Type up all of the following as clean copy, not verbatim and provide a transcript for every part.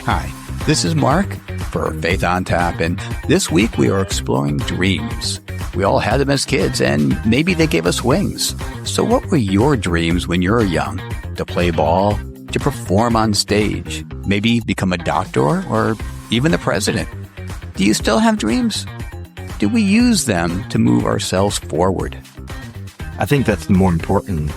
Hi, this is Mark for Faith on Tap, and this week we are exploring dreams. We all had them as kids, and maybe they gave us wings. So what were your dreams when you were young? To play ball? To perform on stage? Maybe become a doctor or even the president? Do you still have dreams? Do we use them to move ourselves forward? I think that's the more important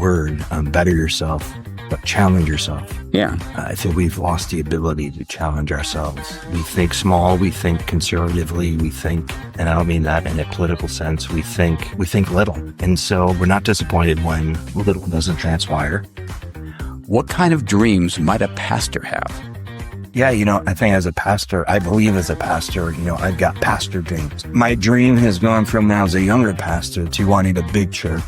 word, better yourself, but challenge yourself. Yeah. I think we've lost the ability to challenge ourselves. We think small, we think conservatively, we think, and I don't mean that in a political sense, we think little. And so we're not disappointed when little doesn't transpire. What kind of dreams might a pastor have? Yeah, I think I believe as a pastor, I've got pastor dreams. My dream has gone from now as a younger pastor to wanting a big church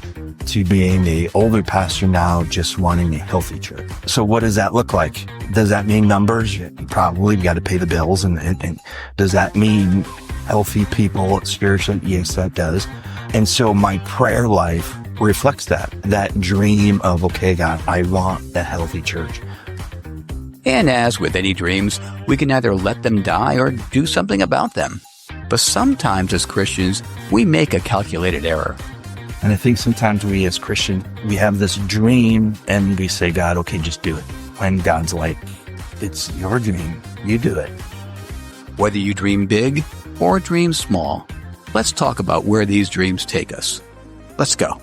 to being an older pastor now just wanting a healthy church. So what does that look like? Does that mean numbers? Probably. You got to pay the bills. And does that mean healthy people spiritually? Yes, that does. And so my prayer life reflects that dream of, okay, God, I want a healthy church. And as with any dreams, we can either let them die or do something about them. But sometimes as Christians, we make a calculated error. And I think sometimes we as Christians, we have this dream and we say, God, okay, just do it. When God's like, it's your dream, you do it. Whether you dream big or dream small, let's talk about where these dreams take us. Let's go.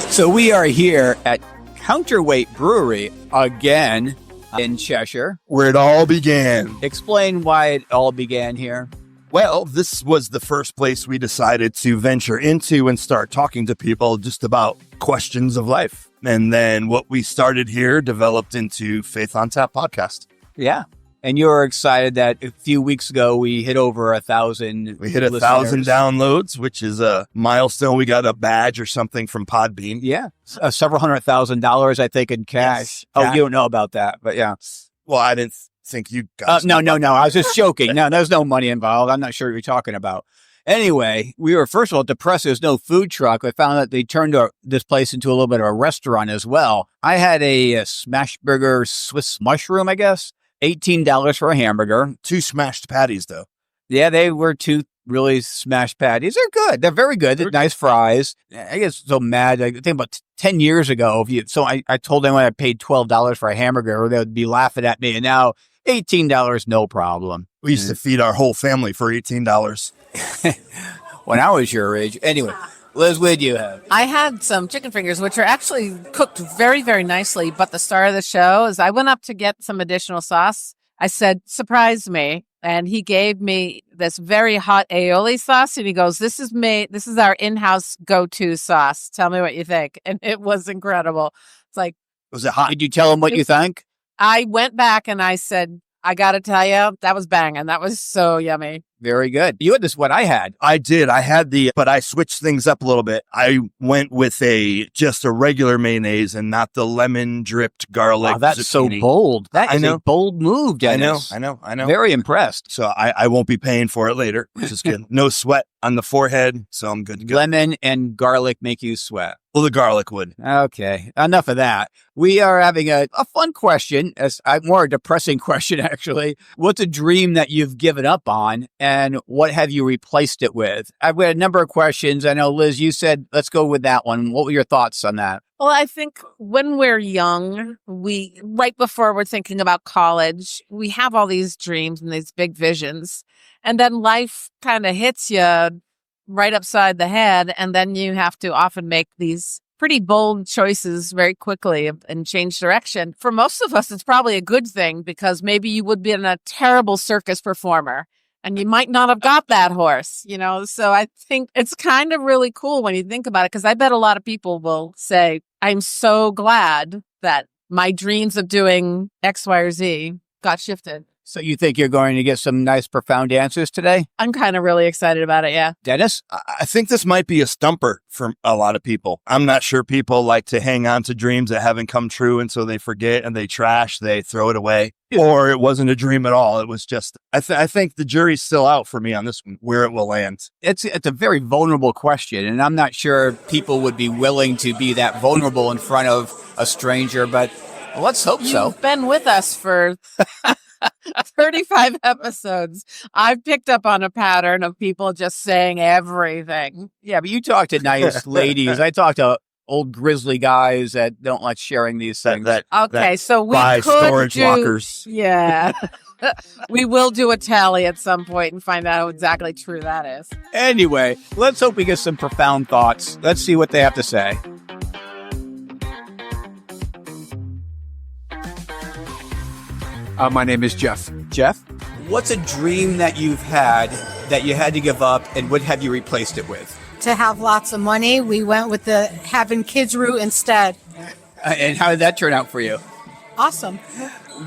So we are here at Counterweight Brewery again in Cheshire, where it all began. Explain why it all began here. Well, this was the first place we decided to venture into and start talking to people just about questions of life. And then what we started here developed into Faith on Tap podcast. Yeah. And you were excited that a few weeks ago we hit over 1,000. We hit 1,000 downloads, which is a milestone. We got a badge or something from Podbean. Yeah. Several $100,000, I think, in cash. Yes. Oh, you don't know about that, but yeah. Well, I didn't think you guys. No. I was just joking. No, there's no money involved. I'm not sure what you're talking about. Anyway, we were, first of all, depressed. There's no food truck. I found that they turned this place into a little bit of a restaurant as well. I had a smash burger Swiss mushroom, I guess. $18 for a hamburger. 2 smashed patties, though. Yeah, they were 2 really smashed patties. They're good. They're very good. They're nice fries. I get so mad. I think about 10 years ago, I told them when I paid $12 for a hamburger, they would be laughing at me. And now $18, no problem. We used to feed our whole family for $18. When I was your age. Anyway. Liz, what did you have? I had some chicken fingers, which are actually cooked very, very nicely. But the star of the show is I went up to get some additional sauce. I said, surprise me. And he gave me this very hot aioli sauce. And he goes, this is our in-house go-to sauce. Tell me what you think. And it was incredible. It's like, was it hot? Did you tell him what you think? I went back and I said, I got to tell you, that was banging. That was so yummy. Very good. You had this, what I had. I did. But I switched things up a little bit. I went with just a regular mayonnaise and not the lemon dripped garlic. Wow, that's zucchini. so bold. That is a bold move, Dennis. I know. Very impressed. So I won't be paying for it later, which is good. No sweat on the forehead, so I'm good to go. Lemon and garlic make you sweat. Well, the garlic would. Okay, enough of that. We are having a fun question, more a depressing question, actually. What's a dream that you've given up on, and what have you replaced it with? I've got a number of questions. I know, Liz, you said, let's go with that one. What were your thoughts on that? Well, I think when we're young, right before we're thinking about college, we have all these dreams and these big visions. And then life kind of hits you right upside the head. And then you have to often make these pretty bold choices very quickly and change direction. For most of us, it's probably a good thing because maybe you would be a terrible circus performer and you might not have got that horse, So I think it's kind of really cool when you think about it, because I bet a lot of people will say, I'm so glad that my dreams of doing X, Y, or Z got shifted. So you think you're going to get some nice, profound answers today? I'm kind of really excited about it. Yeah. Dennis? I think this might be a stumper for a lot of people. I'm not sure people like to hang on to dreams that haven't come true, and so they forget and they throw it away. Or it wasn't a dream at all. It was just, I think the jury's still out for me on this one, where it will land. It's a very vulnerable question, and I'm not sure people would be willing to be that vulnerable in front of a stranger, but let's hope so. You've been with us for 35 episodes. I've picked up on a pattern of people just saying everything. Yeah, but you talk to nice ladies. I talk to old grizzly guys that don't like sharing these things. So we buy could storage lockers. Yeah. We will do a tally at some point and find out how exactly true that is. Anyway, let's hope we get some profound thoughts. Let's see what they have to say. My name is Jeff. Jeff, what's a dream that you've had that you had to give up, and what have you replaced it with? To have lots of money, we went with the having kids route instead. And how did that turn out for you? Awesome.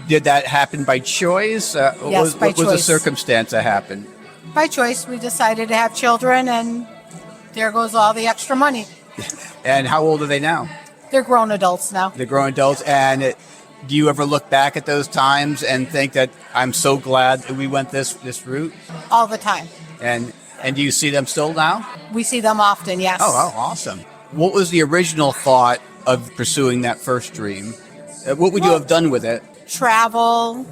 Did that happen by choice? Yes, by what was the choice. circumstance that happened? By choice, we decided to have children, and there goes all the extra money. And how old are they now? They're grown adults now. They're grown adults. And do you ever look back at those times and think that I'm so glad that we went this route? All the time. And do you see them still now? We see them often, yes. Oh, awesome. What was the original thought of pursuing that first dream? What would you have done with it? Travel,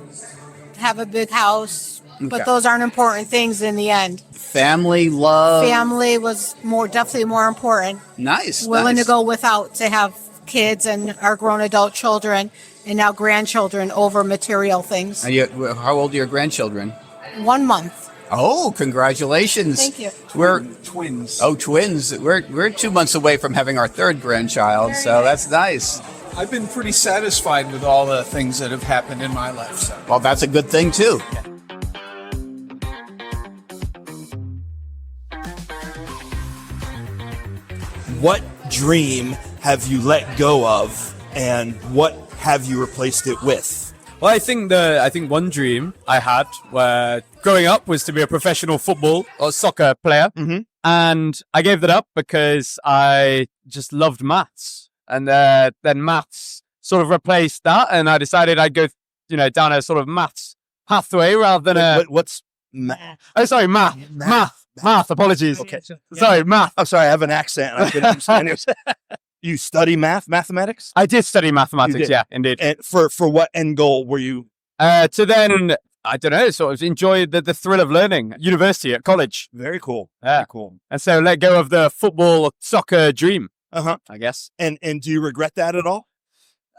have a big house, but those aren't important things in the end. Family, love. Family was definitely more important. Nice. Willing to go without to have kids and our grown adult children and now grandchildren over material things. How old are your grandchildren? 1 month. Oh, congratulations. Thank you. We're Twins. Oh, twins. We're 2 months away from having our third grandchild, so that's nice. I've been pretty satisfied with all the things that have happened in my life. So. Well, that's a good thing, too. What dream have you let go of, and what have you replaced it with? Well, I think one dream I had growing up was to be a professional football or soccer player. Mm-hmm. And I gave that up because I just loved maths. And then maths sort of replaced that. And I decided I'd go, down a sort of maths pathway rather than What's math? Oh, sorry, math. Apologies. Okay. Sorry, math. I'm sorry, I have an accent. I couldn't understand it. You study mathematics? I did study mathematics. did? Yeah, indeed. And for what end goal were you? To then, I don't know, sort of enjoy the thrill of learning. University at college. Very cool. Yeah. Very cool. And so let go of the football, soccer dream, Uh-huh. I guess. And do you regret that at all?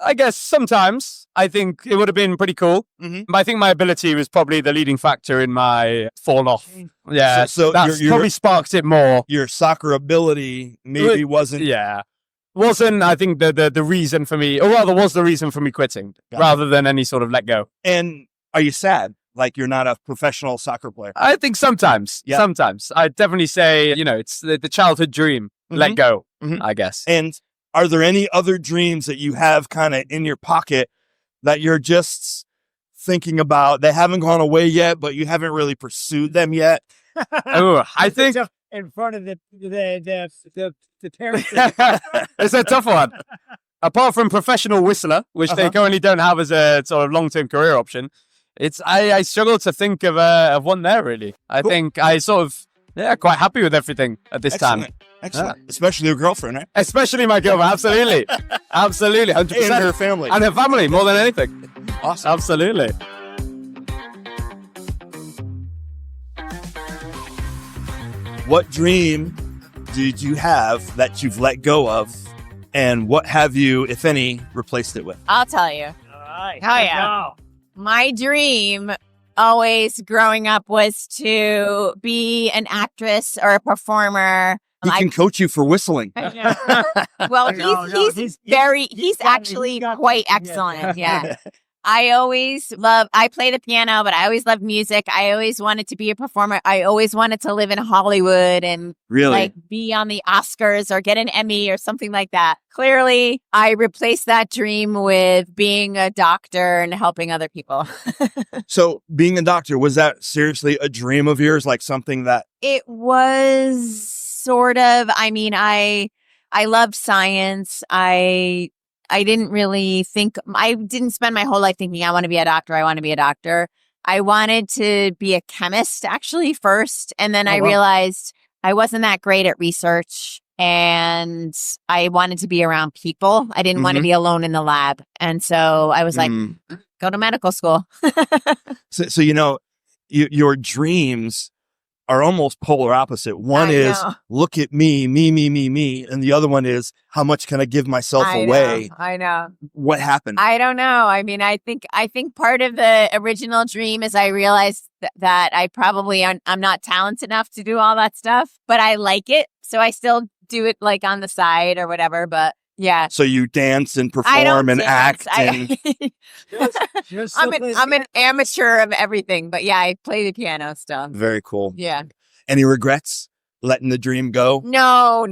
I guess sometimes I think it would have been pretty cool. Mm-hmm. But I think my ability was probably the leading factor in my fall off. Yeah, So that's you're probably sparked it more. your soccer ability maybe wasn't. Yeah. Wasn't, I think, the reason for me, or rather was the reason for me quitting, Got it. rather than any sort of let go. And are you sad? Like you're not a professional soccer player? I think sometimes. Yeah. Sometimes. I'd definitely say, it's the childhood dream. Let go, Mhm. I guess. And are there any other dreams that you have kind of in your pocket that you're just thinking about? They haven't gone away yet, but you haven't really pursued them yet? Oh, I think in front of the parents. it's a tough one. Apart from professional whistler, which they currently don't have as a sort of long-term career option, I struggle to think of one there, really. I think I sort of, quite happy with everything at this time. Excellent. Especially your girlfriend, right? Especially my girlfriend, absolutely. Absolutely, 100%. And her family. And her family, more than anything. Awesome. Absolutely. What dream did you have that you've let go of? And what have you, if any, replaced it with? I'll tell you. All right. Oh, yeah. My dream always growing up was to be an actress or a performer. He can coach you for whistling. Well, he's actually quite excellent. Yeah. I play the piano, but I always loved music. I always wanted to be a performer. I always wanted to live in Hollywood and like be on the Oscars or get an Emmy or something like that. Clearly, I replaced that dream with being a doctor and helping other people. So being a doctor, was that seriously a dream of yours? Like something that... It was sort of, I mean, I love science. I didn't really think, I didn't spend my whole life thinking I want to be a doctor. I want to be a doctor. I wanted to be a chemist actually first. And then I realized I wasn't that great at research and I wanted to be around people. I didn't want to be alone in the lab. And so I was like, go to medical school. So you know, your dreams are almost polar opposite. One is look at me. And the other one is how much can I give myself away? I know. What happened? I don't know. I mean, I think part of the original dream is I realized that I probably I'm not talented enough to do all that stuff, but I like it. So I still do it like on the side or whatever, but yeah. So you dance and perform and act. I'm an amateur of everything, but yeah, I play the piano stuff. Very cool. Yeah. Any regrets letting the dream go? No.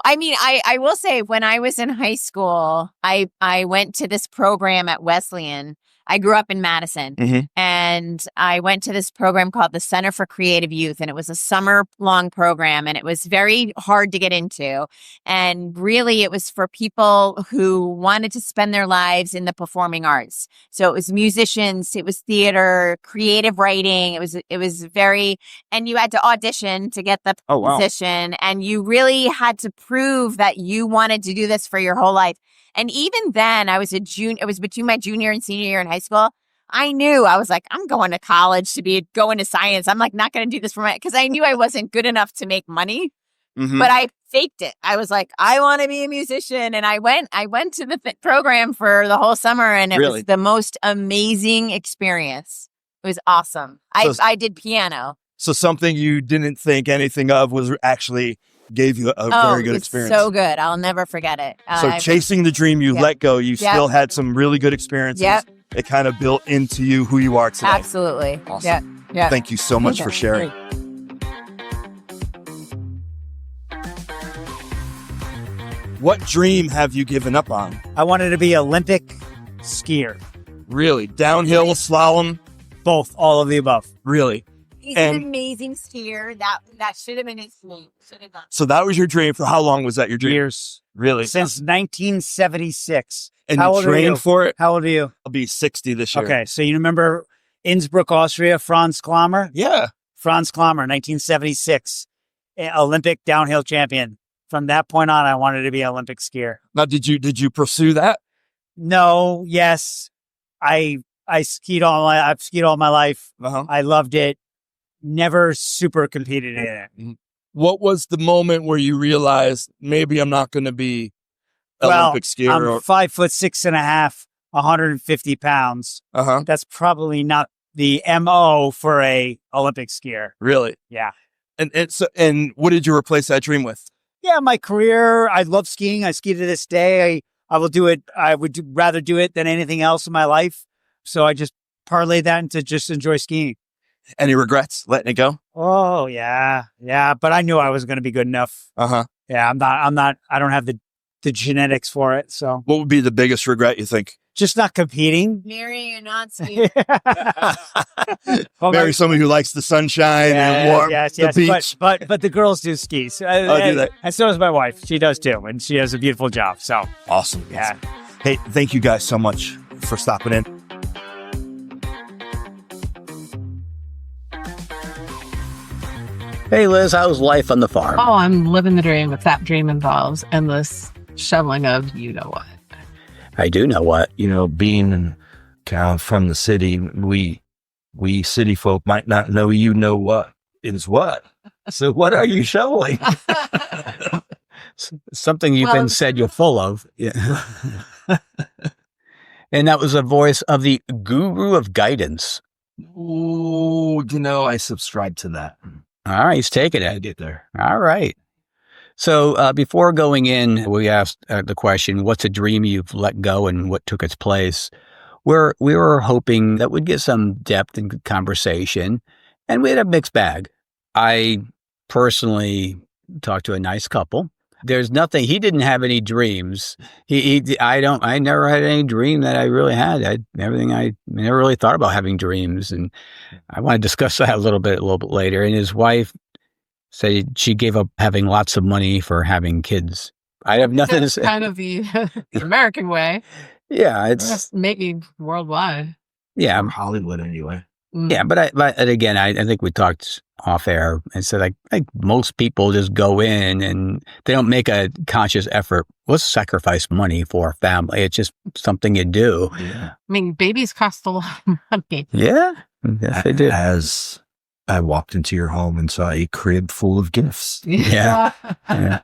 I mean, I will say when I was in high school, I went to this program at Wesleyan. I grew up in Madison and I went to this program called the Center for Creative Youth, and it was a summer-long program and it was very hard to get into. And really it was for people who wanted to spend their lives in the performing arts. So it was musicians, it was theater, creative writing. It was very, and you had to audition to get the position and you really had to prove that you wanted to do this for your whole life. And even then, I was it was between my junior and senior year in high school. I knew, I was like, I'm going to college to go into science. I'm like, not going to do this because I knew I wasn't good enough to make money, but I faked it. I was like, I want to be a musician. And I went to the program for the whole summer and it was the most amazing experience. It was awesome. I did piano. So something you didn't think anything of was actually gave you a very good experience. So good. I'll never forget it. So chasing the dream you let go, you still had some really good experiences. It kind of built into you who you are today. Absolutely. Awesome. Yeah. Thank you so much for sharing. What dream have you given up on? I wanted to be Olympic skier. Really? Downhill, slalom? Both, all of the above. Really? He's an amazing skier. That should have been his name. So that was your dream. For how long was that your dream? Years. Really? Since 1976. And you trained for it? How old are you? I'll be 60 this year. Okay, so you remember Innsbruck, Austria, Franz Klammer? Yeah. Franz Klammer, 1976, Olympic downhill champion. From that point on, I wanted to be an Olympic skier. Now, did you pursue that? No, yes. I've skied all my life. I loved it. Never super competed in it. What was the moment where you realized maybe I'm not going to be Olympic skier? I'm 5'6.5", 150 pounds. That's probably not the MO for a Olympic skier. Really? Yeah. And what did you replace that dream with? Yeah, my career. I love skiing. I ski to this day. I will do it. I would rather do it than anything else in my life. So I just parlayed that into just enjoy skiing. Any regrets letting it go? Oh, yeah. Yeah. But I knew I was going to be good enough. Yeah, I don't have the genetics for it. So what would be the biggest regret, you think? Just not competing. Marrying a non-skier. Marry someone who likes the sunshine and warm, the beach. But the girls do ski. So, do they? And so does my wife. She does too. And she does a beautiful job. So awesome. Yeah. Hey, thank you guys so much for stopping in. Hey, Liz, how's life on the farm? Oh, I'm living the dream. If that dream involves endless shoveling of you know what. I do know what. You know, being from the city, we city folk might not know you know what is what. So what are you showing? Something you've been said you're full of. Yeah. And that was a voice of the guru of guidance. Ooh, I subscribe to that. All right, he's taking it. Get there. All right. So before going in, we asked the question, what's a dream you've let go and what took its place? we were hoping that we'd get some depth and conversation, and we had a mixed bag. I personally talked to a nice couple. There's nothing. He didn't have any dreams. I never had any dream that I really had. I never really thought about having dreams, and I want to discuss that a little bit later. And his wife said she gave up having lots of money for having kids. I have nothing to say. Kind of the American way. Yeah, It's maybe worldwide. Yeah, Hollywood anyway. Yeah, but again, I think we talked off air and said like most people just go in and they don't make a conscious effort. Let's sacrifice money for a family. It's just something you do. Yeah. I mean, babies cost a lot of money. Yeah, yes, they do. As I walked into your home and saw a crib full of gifts. Yeah. Yeah.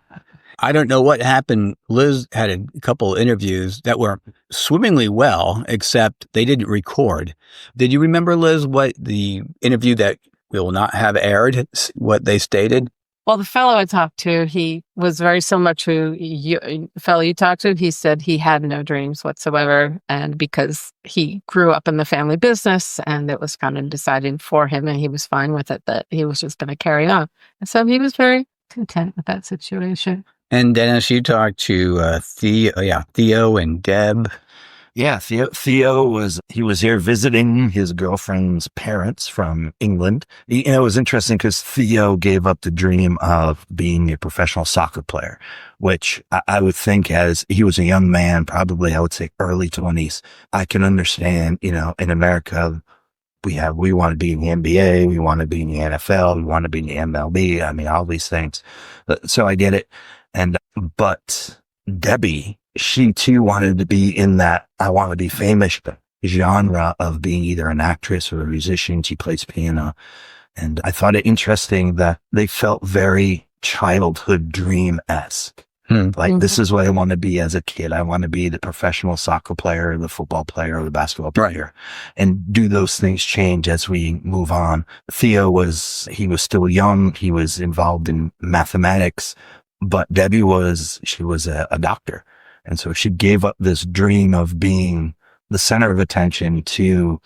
I don't know what happened. Liz had a couple interviews that were swimmingly well, except they didn't record. Did you remember, Liz, what the interview that we will not have aired, what they stated? Well, the fellow I talked to, he was very similar to the fellow you talked to. He said he had no dreams whatsoever. And because he grew up in the family business and it was kind of decided for him and he was fine with it, that he was just going to carry on. And so he was very content with that situation. And Dennis, you talked to Theo and Deb. Yeah, Theo was here visiting his girlfriend's parents from England. It was interesting because Theo gave up the dream of being a professional soccer player, which I would think as he was a young man, probably I would say early 20s. I can understand, in America, we want to be in the NBA, we want to be in the NFL, we want to be in the MLB. I mean, all these things. So I get it. But Debbie, she too wanted to be in that I want to be famous genre of being either an actress or a musician. She plays piano. And I thought it interesting that they felt very childhood dream-esque. Like, this is what I want to be as a kid. I want to be the professional soccer player, the football player, or the basketball player. And do those things change as we move on? Theo was still young. He was involved in mathematics, but Debbie she was a doctor. And so she gave up this dream of being the center of attention to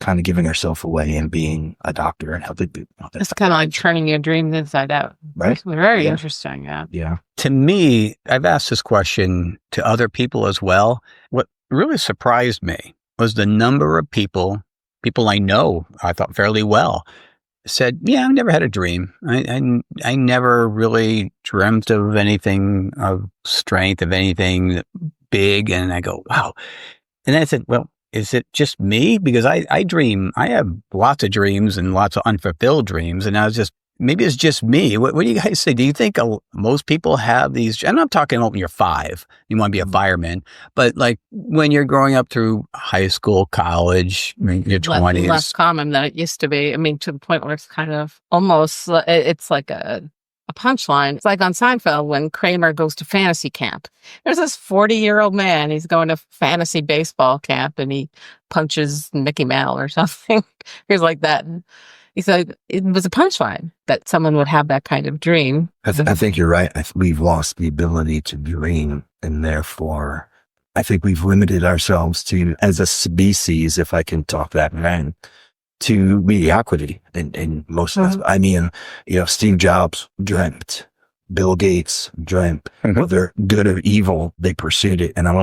kind of giving herself away and being a doctor and helping people. It's kind of like turning your dreams inside out. Right. It's very interesting. Yeah. Yeah. To me, I've asked this question to other people as well. What really surprised me was the number of people I know, I thought fairly well, said, yeah, I've never had a dream. I never really dreamt of anything of strength, of anything big. And I go, wow. And I said, well, is it just me? Because I dream, I have lots of dreams and lots of unfulfilled dreams. And I was just, maybe it's just me. What do you guys say? Do you think most people have these? I'm not talking about when you're 5, you want to be a fireman, but like when you're growing up through high school, college, your 20s. Less common than it used to be. I mean, to the point where it's kind of almost, it's like a punchline. It's like on Seinfeld when Kramer goes to fantasy camp. There's this 40-year-old man. He's going to fantasy baseball camp and he punches Mickey Mouse or something. He's like that. And he said it was a punchline that someone would have that kind of dream. I think you're right. We've lost the ability to dream, and therefore I think we've limited ourselves to, as a species, if I can talk that man, to mediocrity. And most of us, I mean, Steve Jobs dreamt, Bill Gates dreamt, whether good or evil, they pursued it. And I'm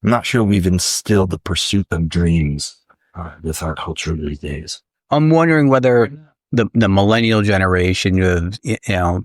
not sure we've instilled the pursuit of dreams with our culture these days. I'm wondering whether the millennial generation of,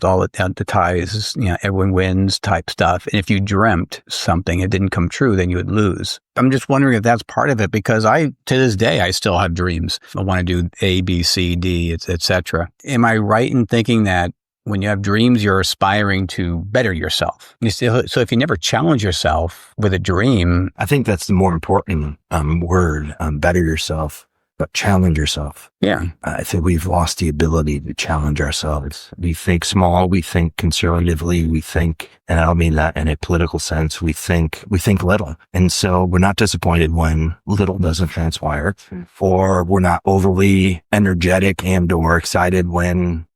all the ties, everyone wins type stuff. And if you dreamt something, it didn't come true, then you would lose. I'm just wondering if that's part of it, because to this day, I still have dreams. I want to do A, B, C, D, etc. Am I right in thinking that when you have dreams, you're aspiring to better yourself? So if you never challenge yourself with a dream. I think that's the more important word, better yourself. But challenge yourself. Yeah. I think we've lost the ability to challenge ourselves. We think small, we think conservatively, we think, and I don't mean that in a political sense, we think little. And so we're not disappointed when little doesn't transpire, or we're not overly energetic and or excited when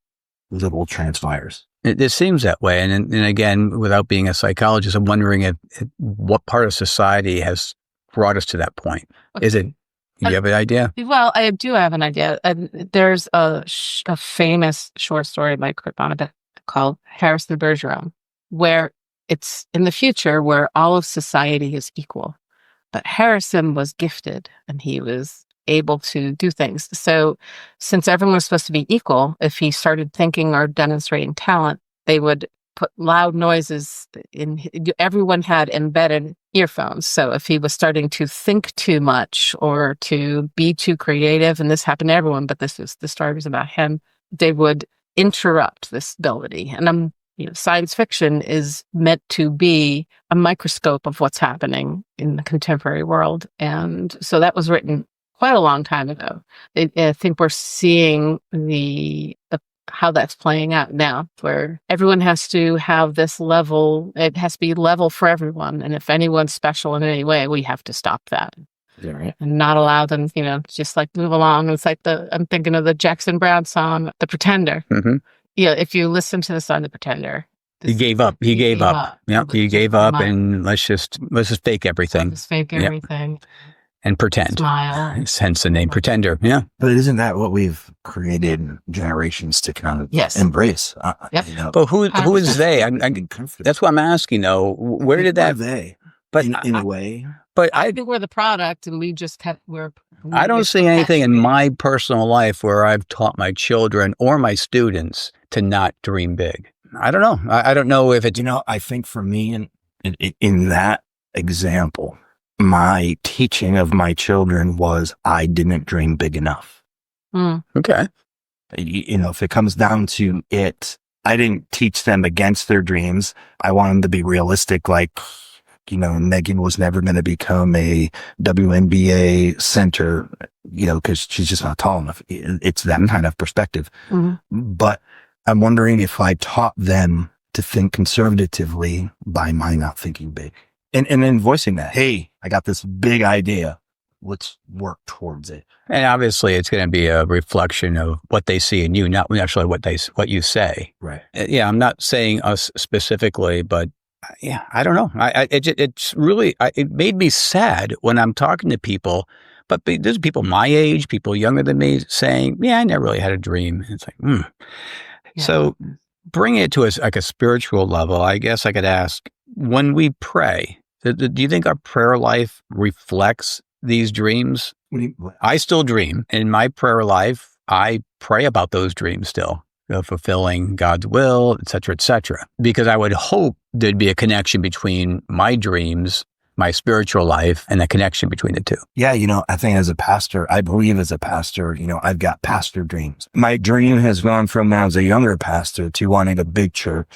little transpires. It seems that way. And again, without being a psychologist, I'm wondering if what part of society has brought us to that point? Is it, you have an idea? Well, I do have an idea. There's a famous short story by Kurt Vonnegut called Harrison Bergeron, where it's in the future where all of society is equal. But Harrison was gifted and he was able to do things. So since everyone was supposed to be equal, if he started thinking or demonstrating talent, they would put loud noises in. Everyone had embedded earphones. So if he was starting to think too much or to be too creative, and this happened to everyone, but the story was about him, they would interrupt this ability. And science fiction is meant to be a microscope of what's happening in the contemporary world. And so that was written quite a long time ago. I think we're seeing how that's playing out now, where everyone has to have this level. It has to be level for everyone. And if anyone's special in any way, we have to stop that. Yeah, right. And not allow them, just like move along. It's like I'm thinking of the Jackson Browne song, The Pretender. Mm-hmm. Yeah, if you listen to the song The Pretender. He gave up. He gave up. Yeah, he gave up, and let's just fake everything. Let's fake everything. And pretend. Smile. Hence the name Pretender. Yeah. But isn't that what we've created generations to kind of embrace? Yep. But who is they? That's what I'm asking, though. Where did that? They? But in a way. But I think we're the product, and we just I don't see anything in my personal life where I've taught my children or my students to not dream big. I don't know. I don't know if it's... I think for me, in that example, my teaching of my children was I didn't dream big enough. Okay. If it comes down to it, I didn't teach them against their dreams. I want them to be realistic. Like, Megan was never going to become a WNBA center, because she's just not tall enough. It's that kind of perspective. Mm-hmm. But I'm wondering if I taught them to think conservatively by my not thinking big. And then voicing that, hey, I got this big idea. Let's work towards it. And obviously, it's going to be a reflection of what they see in you, not actually what you say. Right. Yeah, I'm not saying us specifically, but yeah, I don't know. It's really, it made me sad when I'm talking to people, but there's people my age, people younger than me saying, yeah, I never really had a dream. It's like, Yeah. So bring it to like a spiritual level. I guess I could ask, when we pray, do you think our prayer life reflects these dreams? I still dream. In my prayer life, I pray about those dreams still, fulfilling God's will, et cetera, because I would hope there'd be a connection between my dreams, my spiritual life, and the connection between the two. Yeah, I think as a pastor, I've got pastor dreams. My dream has gone from now as a younger pastor to wanting a big church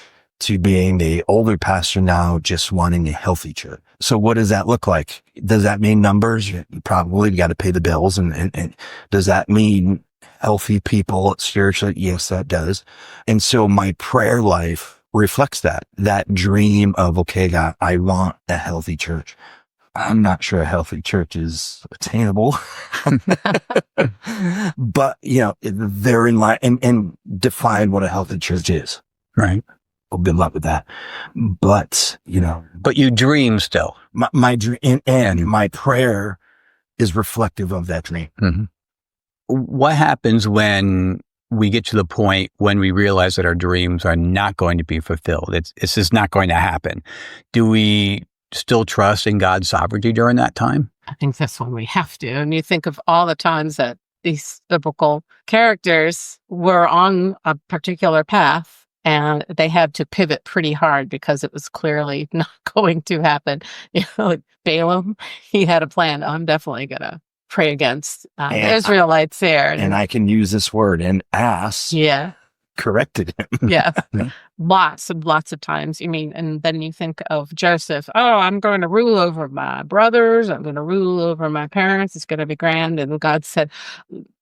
to being the older pastor now just wanting a healthy church. So what does that look like? Does that mean numbers? Probably. You got to pay the bills. And does that mean healthy people spiritually? Yes, that does. And so my prayer life reflects that dream of, okay, God, I want a healthy church. I'm not sure a healthy church is attainable, but they're in line and define what a healthy church is. Right. Well, good luck with that. But, But you dream still. My dream and my prayer is reflective of that dream. Mm-hmm. What happens when we get to the point when we realize that our dreams are not going to be fulfilled? It's just not going to happen. Do we still trust in God's sovereignty during that time? I think that's when we have to. And you think of all the times that these biblical characters were on a particular path, and they had to pivot pretty hard because it was clearly not going to happen. Like Balaam, he had a plan. I'm definitely going to pray against the Israelites there. And I can use this word, and ass. Yeah. Corrected him. Yeah. Lots of times. And then you think of Joseph. Oh, I'm going to rule over my brothers. I'm going to rule over my parents. It's going to be grand. And God said,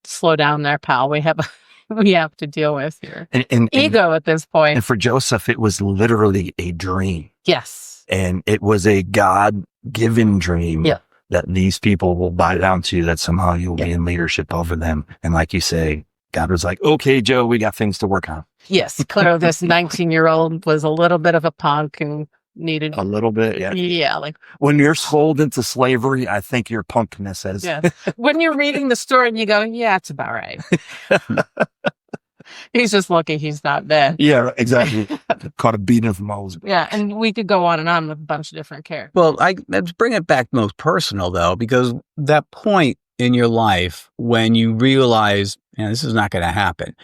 slow down there, pal. We have to deal with your ego at this point. And for Joseph, it was literally a dream. Yes. And it was a God-given dream that these people will bow down to, that somehow you'll be in leadership over them. And like you say, God was like, okay, Joe, we got things to work on. Yes. Clearly, this 19-year-old was a little bit of a punk and needed A little bit, yeah. Yeah, like When you're sold into slavery, I think your punkness has. yeah. When you're reading the story and you go, yeah, it's about right. He's just lucky he's not dead. Yeah, exactly. Caught a beating of Moses. Yeah, and we could go on and on with a bunch of different characters. Well, let's bring it back most personal, though, because that point in your life when you realize, this is not going to happen,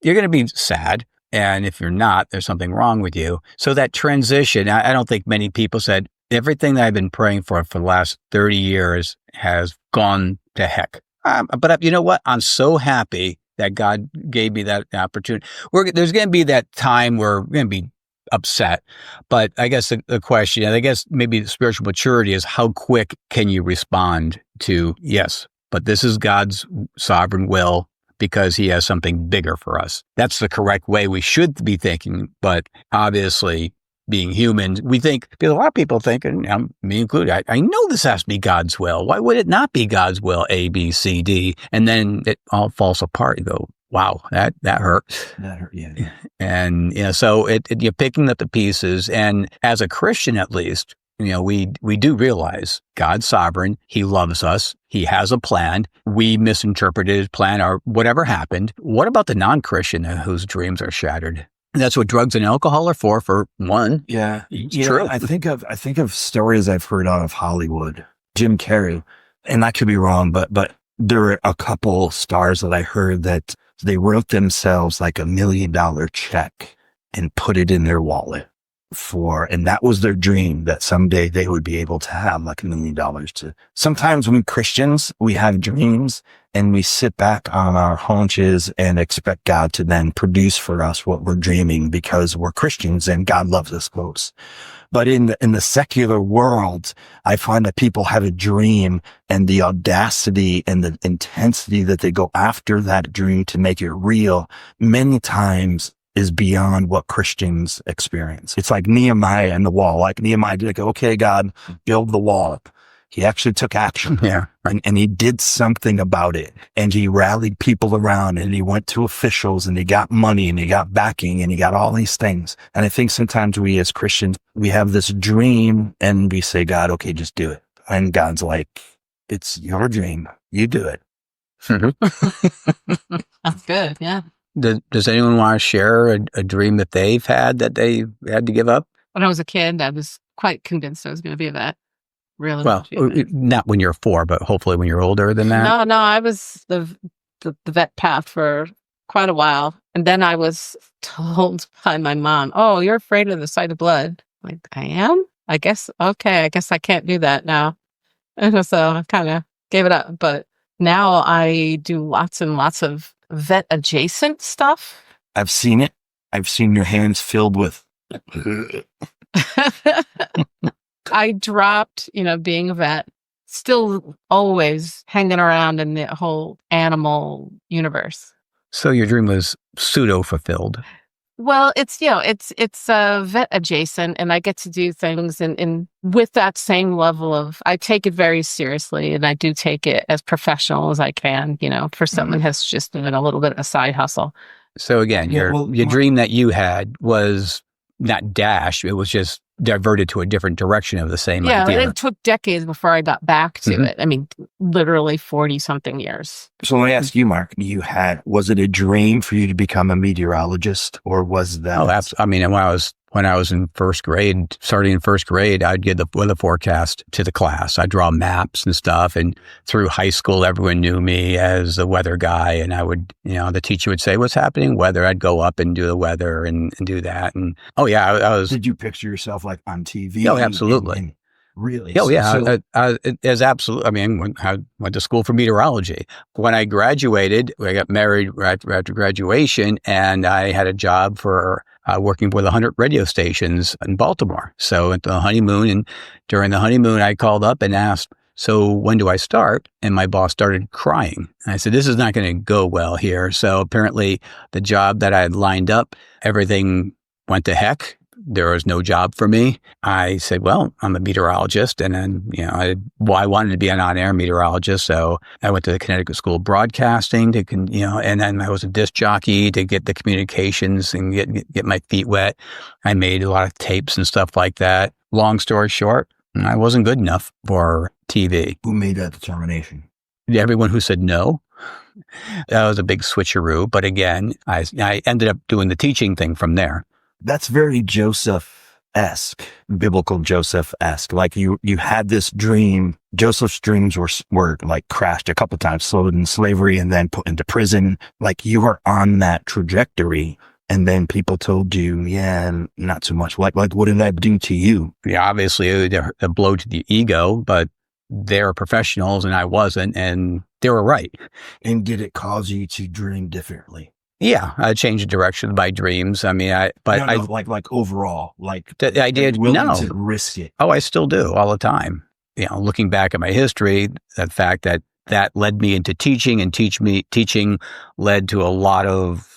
you're going to be sad. And if you're not, there's something wrong with you. So that transition, I don't think many people said, everything that I've been praying for the last 30 years has gone to heck. But you know what? I'm so happy that God gave me that opportunity. There's going to be that time where we're going to be upset. But I guess the question, I guess maybe spiritual maturity is how quick can you respond to, yes, but this is God's sovereign will because he has something bigger for us. That's the correct way we should be thinking. But obviously, being human, we think, because a lot of people think, and me included, I know this has to be God's will. Why would it not be God's will? A, B, C, D. And then it all falls apart. You go, wow, that hurt. That hurt, yeah. And so you're picking up the pieces. And as a Christian, at least, we do realize God's sovereign. He loves us. He has a plan. We misinterpreted his plan or whatever happened. What about the non-Christian whose dreams are shattered? That's what drugs and alcohol are for one. Yeah. It's true. I think of stories I've heard out of Hollywood. Jim Carrey, and I could be wrong, but there were a couple stars that I heard that they wrote themselves like $1 million check and put it in their wallet and that was their dream, that someday they would be able to have like $1 million to. Sometimes when Christians, we have dreams and we sit back on our haunches and expect God to then produce for us what we're dreaming because we're Christians and God loves us most. But in the secular world, I find that people have a dream and the audacity and the intensity that they go after that dream to make it real many times is beyond what Christians experience. It's like Nehemiah and the wall. Like Nehemiah did go, okay, God, build the wall. He actually took action. Yeah. And he did something about it. And he rallied people around and he went to officials and he got money and he got backing and he got all these things. And I think sometimes we as Christians, we have this dream and we say, God, okay, just do it. And God's like, it's your dream. You do it. That's good. Yeah. Does anyone want to share a dream that they've had that they had to give up? When I was a kid, I was quite convinced I was going to be a vet. Really? Well, not when you're 4, but hopefully when you're older than that. No, I was the vet path for quite a while. And then I was told by my mom, oh, you're afraid of the sight of blood. I'm like, I am? I guess I can't do that now. And so I kind of gave it up. But now I do lots and lots of vet adjacent stuff. I've seen it. I've seen your hands filled with. I dropped, being a vet, still always hanging around in the whole animal universe. So your dream was pseudo fulfilled. Well, it's vet adjacent, and I get to do things in with that same level of, I take it very seriously, and I do take it as professional as I can, for something that's just been a little bit of a side hustle. So again, your dream that you had was not dashed, it was just diverted to a different direction of the same idea. Yeah, it took decades before I got back to it. I mean, literally 40-something years. So let me ask you, Mark, was it a dream for you to become a meteorologist, or was that? Oh, absolutely. I mean, when I was in first grade, starting in first grade, I'd give the weather forecast to the class. I'd draw maps and stuff. And through high school, everyone knew me as the weather guy. And I would, the teacher would say, what's happening? Weather. I'd go up and do the weather and do that. And I was. Did you picture yourself like on TV? Oh, absolutely. Really? Oh, yeah. It is absolutely. I mean, I went to school for meteorology. When I graduated, I got married right after graduation, and I had a job for working with 100 radio stations in Baltimore. So at the honeymoon, and during the honeymoon, I called up and asked, so when do I start? And my boss started crying. And I said, this is not going to go well here. So apparently the job that I had lined up, everything went to heck. there was no job for me, I said, well, I'm a meteorologist. And then, I wanted to be an on-air meteorologist. So I went to the Connecticut School of Broadcasting and then I was a disc jockey to get the communications and get my feet wet. I made a lot of tapes and stuff like that. Long story short, I wasn't good enough for TV. Who made that determination? Everyone who said no. That was a big switcheroo. But again, I ended up doing the teaching thing from there. That's very Joseph-esque, biblical Joseph-esque. Like you had this dream. Joseph's dreams were like crashed a couple of times, sold in slavery and then put into prison. Like you were on that trajectory. And then people told you, yeah, not so much. Like what did that do to you? Yeah, obviously a blow to the ego, but they're professionals and I wasn't, and they were right. And did it cause you to dream differently? Yeah, I changed the direction of my dreams. I mean, like overall, like I did. Willing to risk it. Oh, I still do all the time. Looking back at my history, the fact that led me into teaching, and teaching led to a lot of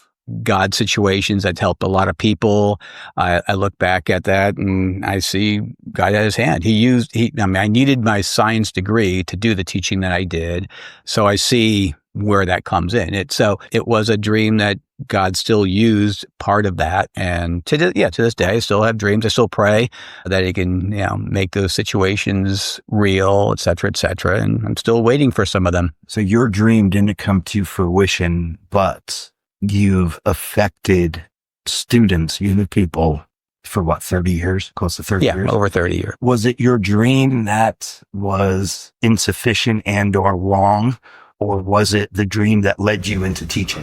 God situations that helped a lot of people. I look back at that and I see God at his hand. I needed my science degree to do the teaching that I did. So I see where that comes in. It was a dream that God still used part of that. And to this day, I still have dreams. I still pray that he can, make those situations real, et cetera, et cetera. And I'm still waiting for some of them. So your dream didn't come to fruition, but you've affected students, people for 30 years, close to 30 years? Yeah, over 30 years. Was it your dream that was insufficient and or wrong, or was it the dream that led you into teaching?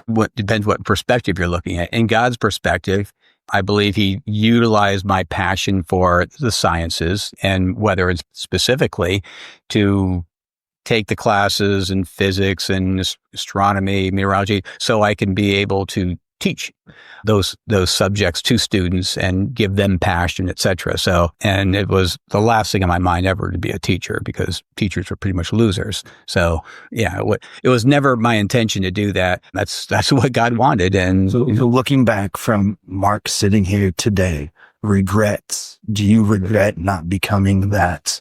What depends what perspective you're looking at. In God's perspective, I believe he utilized my passion for the sciences, and whether it's specifically to take the classes in physics and astronomy, meteorology, so I can be able to teach those subjects to students and give them passion, et cetera. So, and it was the last thing on my mind ever to be a teacher, because teachers were pretty much losers. So yeah, it was never my intention to do that. That's what God wanted. And so looking back from Mark sitting here today, regrets. Do you regret not becoming that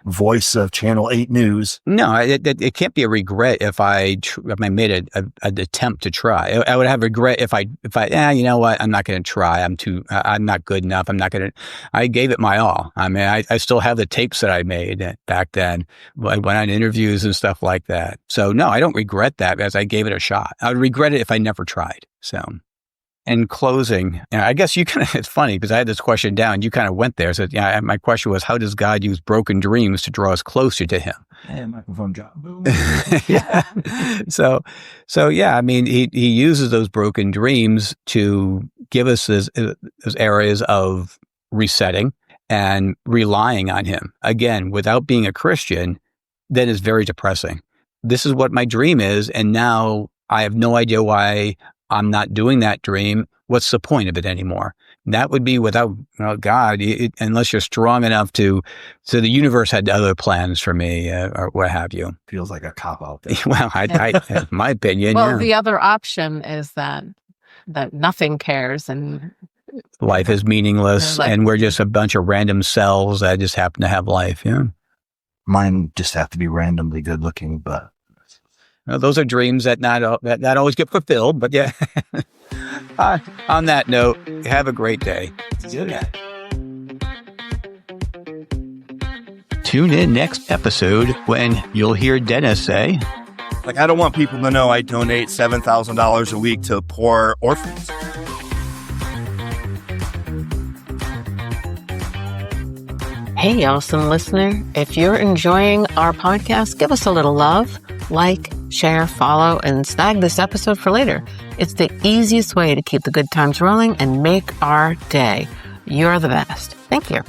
voice of Channel 8 News? No, it can't be a regret if I made an attempt to try. I would have regret if you know what, I'm not going to try. I'm not good enough. I gave it my all. I mean, I still have the tapes that I made back then. I went on interviews and stuff like that. So no, I don't regret that, because I gave it a shot. I would regret it if I never tried. So. In closing, I guess it's funny because I had this question down. You kind of went there. So my question was, how does God use broken dreams to draw us closer to him? Yeah, microphone drop. Boom. Yeah. So yeah, I mean, he uses those broken dreams to give us those areas of resetting and relying on him. Again, without being a Christian, that is very depressing. This is what my dream is. And now I have no idea why I'm not doing that dream. What's the point of it anymore? That would be without God, unless you're strong enough so the universe had other plans for me, or what have you. Feels like a cop-out. Well, in my opinion, well, yeah. The other option is that nothing cares and life is meaningless, and we're just a bunch of random cells that just happen to have life. Yeah. Mine just have to be randomly good looking, but those are dreams that not always get fulfilled, but yeah. On that note, have a great day. Yeah. Tune in next episode when you'll hear Dennis say, I don't want people to know I donate $7,000 a week to poor orphans. Hey, awesome listener. If you're enjoying our podcast, give us a little love, like, share, follow, and snag this episode for later. It's the easiest way to keep the good times rolling and make our day. You're the best. Thank you.